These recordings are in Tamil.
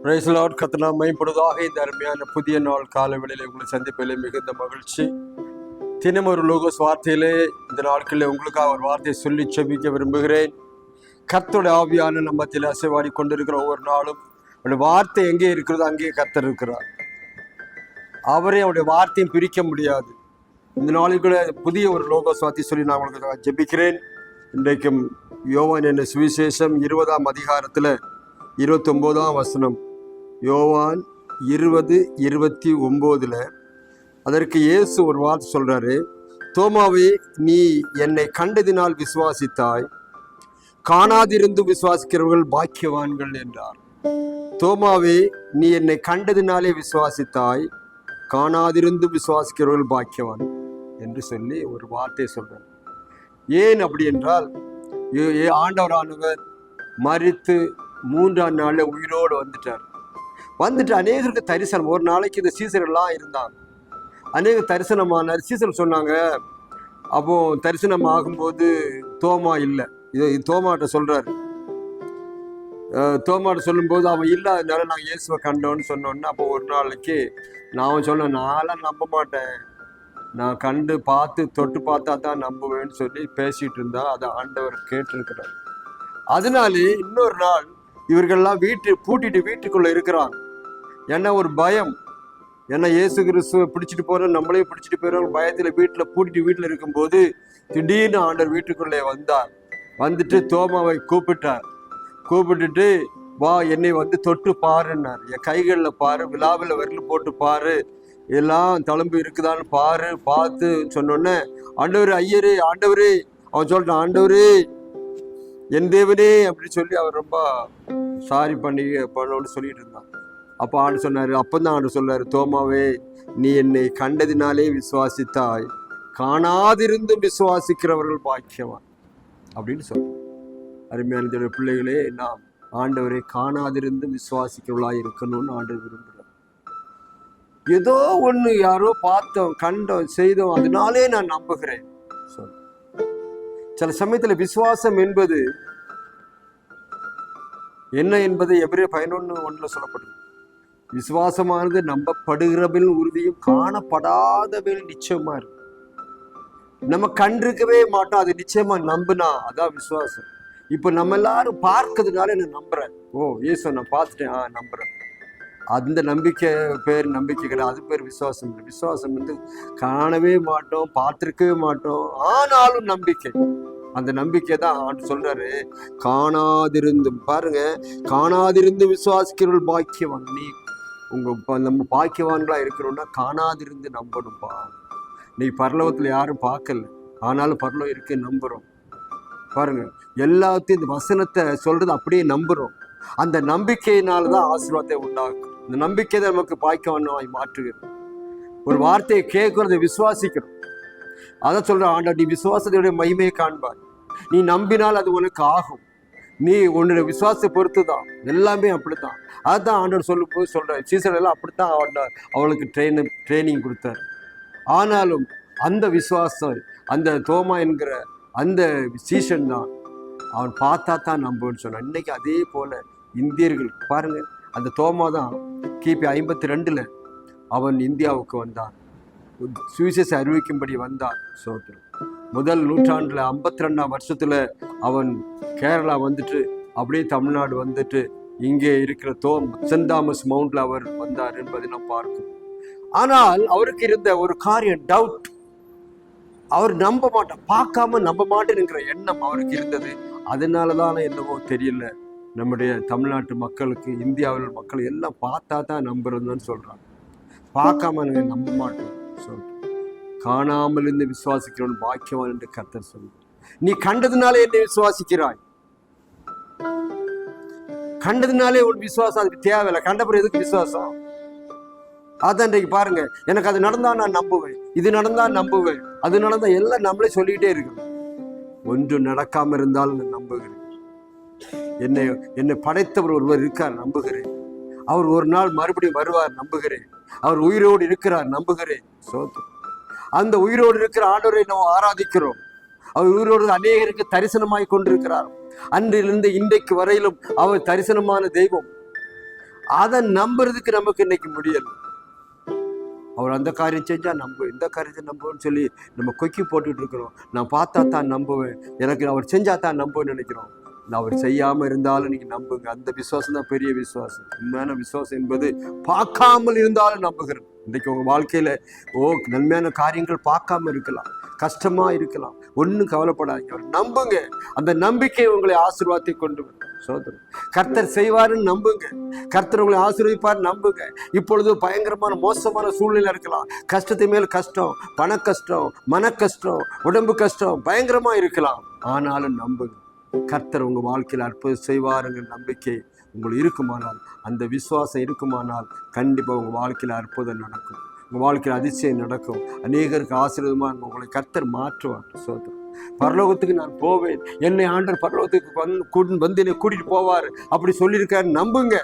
Price Lord. கர்த்தர் நாமம் மகிமைப்படுவதாக. இந்த அருமையான புதிய நாள் காலை வேளையிலே உங்களை சந்திப்பதிலே மிகுந்த மகிழ்ச்சி. தினம் ஒரு லோகோஸ் வார்த்தையிலே இந்த நாட்களில் உங்களுக்காக ஒரு வார்த்தையை சொல்லி செபிக்க விரும்புகிறேன். கர்த்தருடைய ஆவியான நம்மத்தில் அசைவாடி கொண்டிருக்கிற ஒவ்வொரு நாளும் அவருடைய வார்த்தை எங்கே இருக்கிறதோ அங்கேயே கர்த்தர் இருக்கிறார். அவரே அவருடைய வார்த்தையும் பிரிக்க முடியாது. இந்த நாளுக்குள்ள புதிய ஒரு லோகோஸ் வார்த்தை சொல்லி நான் உங்களுக்கு ஜெபிக்கிறேன். இன்றைக்கும் யோவான் என்ன சுவிசேஷம் 20ஆம் அதிகாரத்தில் 29ஆம் வசனம். யோவான் 20:29 அதற்கு இயேசு ஒரு வார்த்தை சொல்றாரு. தோமாவே, நீ என்னை கண்டதினால் விசுவாசித்தாய், காணாதிருந்து விசுவாசிக்கிறவர்கள் பாக்கியவான்கள் என்றார். தோமாவே, நீ என்னை கண்டதினாலே விசுவாசித்தாய், காணாதிருந்து விசுவாசிக்கிறவர்கள் பாக்கியவான் என்று சொல்லி ஒரு வார்த்தை சொல்றார். ஏன் அப்படி என்றால், ஆண்டவரானவர் மரித்து 3ஆம் நாளில் உயிரோடு வந்துட்டு அநேகருக்கு தரிசனம். ஒரு நாளைக்கு இந்த சீசரெல்லாம் இருந்தாங்க, அநேக தரிசனமானார். சீசர் சொன்னாங்க. அப்போ தரிசனம் ஆகும்போது தோமா இல்லை. இது தோமாட்ட சொல்றாரு. தோமாட்ட சொல்லும்போது அவன் இல்லாதனால நாங்கள் இயேசுவை கண்டோன்னு சொன்னோன்னு, அப்போ ஒரு நாளைக்கு நான் சொன்னேன், நான்லாம் நம்ப மாட்டேன், நான் கண்டு பார்த்து தொட்டு பார்த்தா தான் நம்புவேன்னு சொல்லி பேசிட்டு இருந்தா அதை ஆண்டவர் கேட்டிருக்கிறார். அதனாலே இன்னொரு நாள் இவர்கள்லாம் பூட்டிட்டு வீட்டுக்குள்ள இருக்கிறாங்க. ஏன்னா ஒரு பயம், ஏன்னா இயேசு கிறிஸ்துவை பிடிச்சிட்டு போறோம், நம்மளே பிடிச்சிட்டு போயிடும் பயத்துல வீட்டில் இருக்கும்போது திடீர்னு ஆண்டவர் வீட்டுக்குள்ளே வந்துட்டு தோமாவை கூப்பிட்டுட்டு வா, என்னை தொட்டு பாருன்னார். என் கைகளில் பாரு, விழாவில் விரல் போட்டு பாரு, எல்லாம் தழும்பு இருக்குதான்னு பார்த்து சொன்னோன்னே, ஆண்டவர் ஐயரே, ஆண்டவரே, அவன் சொல்றான், ஆண்டவரே என் தேவனே அப்படின்னு சொல்லி அவர் ரொம்ப சாரி பண்ணோன்னு சொல்லிட்டு இருந்தான். அப்போ ஆண்டு சொன்னார். அப்பந்தான் ஆண்டு சொல்றாரு, தோமாவே, நீ என்னை கண்டதினாலே விசுவாசித்தாய், காணாதிருந்தும் விசுவாசிக்கிறவர்கள் பாக்கியவான் அப்படின்னு சொல்றோம். அருமையான பிள்ளைகளே, நாம் ஆண்டவரை காணாதிருந்தும் விசுவாசிக்கிறவர்களாக இருக்கணும்னு ஆண்டவர் விரும்புகிறார். ஏதோ ஒன்று யாரோ பார்த்தோம், கண்டோம், செய்தோம், அதனாலே நான் நம்புகிறேன். சில சமயத்தில் விசுவாசம் என்பது என்ன என்பதை எபிரேயர் 11:1 சொல்லப்படுது. விசுவாசமானது நம்பப்படுகிறபில் உறுதியும் காணப்படாதபில் நிச்சயமா இருக்கு. நம்ம கண்டிருக்கவே மாட்டோம், அது நிச்சயமா நம்புனா அதான் விசுவாசம். இப்ப நம்ம எல்லாரும் பார்க்கறதுனால நான் நம்புறேன். ஓ இயேசு நான் பார்த்துட்டேன், நம்புறேன். அந்த நம்பிக்கை பேர் நம்பிக்கை கிடையாது, அது பேர் விசுவாசம் இல்லை. விசுவாசம் காணவே மாட்டோம், பார்த்திருக்கவே மாட்டோம், ஆனாலும் நம்பிக்கை. அந்த நம்பிக்கை தான் ஆண்டு சொல்றாரு, காணாதிருந்தும் பாருங்க, காணாதிருந்து விசுவாசிக்கிறவர்கள் பாக்கியவான். நீ நம்ம பாக்கியவான்களா இருக்கிறோம்னா காணாதிருந்து நம்பணும்பா. நீ பரலோகத்துல யாரும் பார்க்கல, ஆனாலும் பரலோகம் இருக்கு, நம்புறோம். பாருங்க, எல்லாத்தையும் இந்த வசனத்தை சொல்றது அப்படியே நம்புறோம். அந்த நம்பிக்கையினாலதான் ஆசீர்வாதத்தை உண்டாக்கும். இந்த நம்பிக்கை தான் நமக்கு பாக்கியவானாய் மாற்றுகிறது. ஒரு வார்த்தையை கேட்கறதை விசுவாசிக்கிறோம். அதான் சொல்ற ஆண்டவர், நீ விசுவாசத்தையுடைய மகிமையை காண்பார், நீ நம்பினால் அது உனக்கு ஆகும். நீ உன்னுடைய விசுவாசத்தை பொறுத்து தான், எல்லாமே அப்படித்தான். அதுதான் ஆண்டவர் சொல்லும்போது சொல்றாரு, சீசன் எல்லாம் அப்படித்தான் அவளுக்கு ட்ரைனிங் கொடுத்தாரு. ஆனாலும் அந்த விசுவாசம், அந்த தோமா என்கிற அந்த சீசன் தான் அவன் பார்த்தா தான் நம்புன்னு சொன்னான். இன்னைக்கு அதே போல இந்தியர்கள் பாருங்க, அந்த தோமா தான் கிபி 52 அவன் இந்தியாவுக்கு வந்தான், சுவிசேஷ அறிவிக்கும்படி வந்தான். சோத்திரம். முதல் நூற்றாண்டுல 52ஆம் வருஷத்துல அவன் கேரளா வந்துட்டு அப்படியே தமிழ்நாடு வந்துட்டு இங்கே இருக்கிற சென்ட் தாமஸ் மவுண்ட்ல அவர் வந்தார் என்பதை நாம் பார்க்கிறோம். ஆனால் அவருக்கு இருந்த ஒரு காரியம், டவுட். அவர் நம்ப மாட்டார், பார்க்காம நம்ப மாட்டேங்கிற எண்ணம் அவருக்கு இருந்தது. அதனாலதான் என்னவோ தெரியல, நம்முடைய தமிழ்நாட்டு மக்களுக்கு, இந்தியாவில் மக்கள் எல்லாம் பார்த்தா தான் நம்புறதுன்னு சொல்றாங்க. பார்க்காம நம்ப மாட்டோம். காணாமல் இருந்து விசுவாசிக்கிறவன் பாக்கியவான் என்று கர்த்தர் சொல்லுவார். நீ கண்டதுனாலே என்னை விசுவாசிக்கிறாய், கண்டதுனாலே ஒரு விசுவாசம் அதுக்கு தேவையில்லை. கண்டபுரம் எதுக்கு விசுவாசம்? அதான் இன்றைக்கு பாருங்க, எனக்கு அது நடந்தா நான் நம்புவேன், இது நடந்தா நம்புவேன், அது நடந்தா எல்லாம் நம்மளே சொல்லிக்கிட்டே இருக்கணும். ஒன்று நடக்காம இருந்தாலும் நான் நம்புகிறேன். என்னை படைத்தவர் ஒருவர் இருக்கார், நம்புகிறேன். அவர் ஒரு நாள் மறுபடியும் வருவார், நம்புகிறேன். அவர் உயிரோடு இருக்கிறார், நம்புகிறேன். சோத்திரம். அந்த உயிரோடு இருக்கிற ஆண்டவரை நாம் ஆராதிக்கிறோம். அவர் உயிரோடு அநேகருக்கு தரிசனமாய் கொண்டிருக்கிறார். அன்றிலிருந்து இன்றைக்கு வரையிலும் அவர் தரிசனமான தெய்வம். அதை நம்புறதுக்கு நமக்கு இன்னைக்கு முடியல. அவர் அந்த காரியம் செஞ்சா நம்புவேன், இந்த காரியத்தை நம்புவேன்னு சொல்லி நம்ம கொக்கி போட்டுட்டு இருக்கிறோம். நான் பார்த்தா தான் நம்புவேன், எனக்கு அவர் செஞ்சா தான் நம்புவேன்னு நினைக்கிறோம். அவர் செய்யாம இருந்தாலும் நீங்க நம்புங்க. அந்த விசுவாசம் தான் பெரிய விசுவாசம். உண்மையான விசுவாசம் என்பது பார்க்காமல் இருந்தாலும் நம்புகிறது. இன்றைக்கு உங்க வாழ்க்கையில நன்மையான காரியங்கள் பார்க்காம இருக்கலாம், கஷ்டமா இருக்கலாம், ஒன்றும் கவலைப்படாதீங்க, அவர் நம்புங்க. அந்த நம்பிக்கை உங்களை ஆசீர்வாதத்தை கொண்டு வரும். சோதரன், கர்த்தர் செய்வாருன்னு நம்புங்க. கர்த்தர் உங்களை ஆசீர்வதிப்பார் நம்புங்க. இப்பொழுது பயங்கரமான மோசமான சூழ்நிலை இருக்கலாம், கஷ்டத்தை மேல் கஷ்டம், பண கஷ்டம், மன கஷ்டம், உடம்பு கஷ்டம் பயங்கரமா இருக்கலாம். ஆனாலும் நம்புங்க, கர்த்தர் உங்க வாழ்க்கையில் அற்புதம் செய்வாருங்கிற நம்பிக்கை உங்களுக்கு இருக்குமானால், அந்த விசுவாசம் இருக்குமானால் கண்டிப்பா உங்க வாழ்க்கையில அற்புதம் நடக்கும், உங்க வாழ்க்கையில் அதிசயம் நடக்கும். அநேகருக்கு ஆசீர்வாதமா உங்களை கர்த்தர் மாற்றுவார். சோதரன், பரலோகத்துக்கு நான் போவேன், என்னை ஆண்டவர் பரலோகத்துக்கு வந்து என்னை கூட்டிட்டு போவார் அப்படி சொல்லியிருக்காரு. நம்புங்க.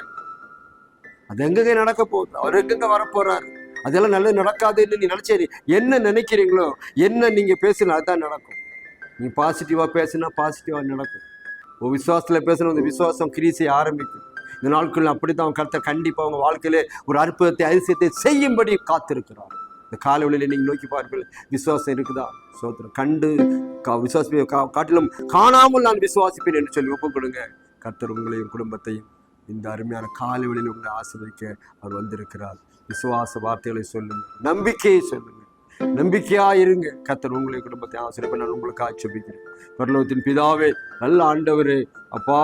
அது எங்கெங்க நடக்க போகுது, அவர் எங்கெங்க வரப்போறாரு, அதெல்லாம் நல்லது நடக்காதுன்னு நீ நினைச்சேரி என்ன நினைக்கிறீங்களோ, என்ன நீங்க பேசினா அதுதான் நடக்கும். நீ பாசிட்டிவா பேசினா பாசிட்டிவா நடக்கும். ஒரு விசுவாசத்துல பேசணும், அந்த விசுவாசம் கிரியை ஆரம்பிக்கும். இந்த நாட்கள் அப்படித்தான் கர்த்தர் கண்டிப்பா உங்க வாழ்க்கையிலே ஒரு அற்புதத்தை அதிசயத்தை செய்யும்படி காத்திருக்கிறார். இந்த காலவெளியில நீங்க நோக்கி பார்ப்பீர்கள், விசுவாசம் இருக்குதா? சோத்திரம். கண்டு விசுவாசி காட்டிலும் காணாமல் நான் விசுவாசிப்பேன் என்று சொல்லி ஒப்புக் கொடுங்க. கர்த்தர் உங்களையும் குடும்பத்தையும் இந்த அருமையான காலவெளியில் உங்களை ஆசீர்வதிக்க அவர் வந்திருக்கிறார். விசுவாச வார்த்தைகளை சொல்லுங்க, நம்பிக்கையை சொல்லுங்க, நம்பிக்கையா இருங்க. கர்த்தர் உங்களை குடும்பத்தை ஆசீர்வதிக்க நான் உங்களுக்கு ஆட்சேபிக்கிறேன். பரலோகத்தின் பிதாவே, நல்ல ஆண்டவரே, அப்பா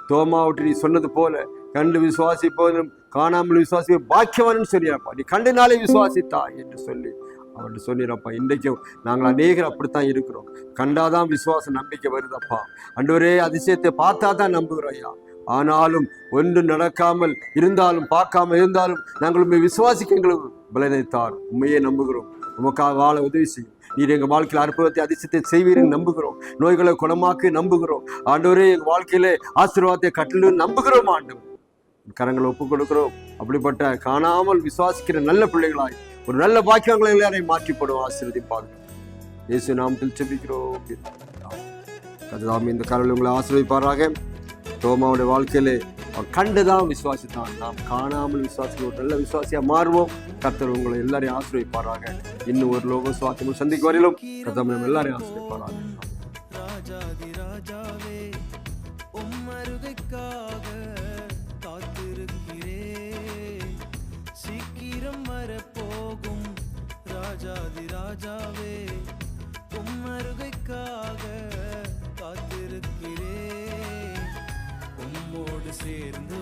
தோமாவிட்டு நீ சொன்னது போல கண்டு விசுவாசிப்போதும் காணாமல் விசுவாசி பாக்கியவான்னு சொல்லியிருப்பா. நீ கண்டுனாலே விசுவாசித்தா என்று சொல்லி அவர்கிட்ட சொல்லிடுறப்பா. இன்றைக்கும் நாங்கள் அநேகர் அப்படித்தான் இருக்கிறோம். கண்டாதான் விசுவாச நம்பிக்கை வருதப்பா. ஆண்டவரே, அதிசயத்தை பார்த்தா தான் நம்புகிறோம் ஐயா. ஆனாலும் ஒன்று நடக்காமல் இருந்தாலும், பார்க்காம இருந்தாலும் நாங்கள் உண்மை விசுவாசிக்க எங்களுக்கு பலனைத்தார். உண்மையே நம்புகிறோம். உமக்காக வாழ உதவி செய்யும். நீர் எங்கள் வாழ்க்கையில் அற்புதத்தை அதிசயத்தை செய்வீர்கள் நம்புகிறோம். நோய்களை குணமாக்கி நம்புகிறோம். ஆண்டவரே, எங்கள் வாழ்க்கையிலே ஆசீர்வாதத்தை கட்டளை நம்புகிறோம். ஆண்டவர் கரங்களை ஒப்புக் கொடுக்கிறோம். அப்படிப்பட்ட காணாமல் விசுவாசிக்கிற நல்ல பிள்ளைகளாய் ஒரு நல்ல பாக்கியங்களை எல்லாரையும் மாற்றிப்படும் ஆசீர்வதிப்பாங்க. இயேசு நாமத்தில் ஜெபிக்கிறோம். கர்த்தர் இந்த காலையில் உங்களை ஆசீர்வதிப்பாராக. தோமாவுடைய வாழ்க்கையிலே கண்டுதான் விசுவாசித்தான். நாம் காணாமல் விசுவாசிக்க ஒரு நல்ல விசுவாசியா மாறுவோம். கர்த்தர் உங்களை எல்லாரையும் ஆசீர்வதிப்பாராக. இன்னும் ஒரு லோக சுவாசமும் சந்திக்க வரையிலும் கர்த்தர் நம்ம எல்லாரையும் ஆசீர்வதிப்பாராக. போகும் ராஜாதி ராஜாவே, உம்மருகைக்காக காத்திருக்கிறேன். உம்மோடு சேர்ந்து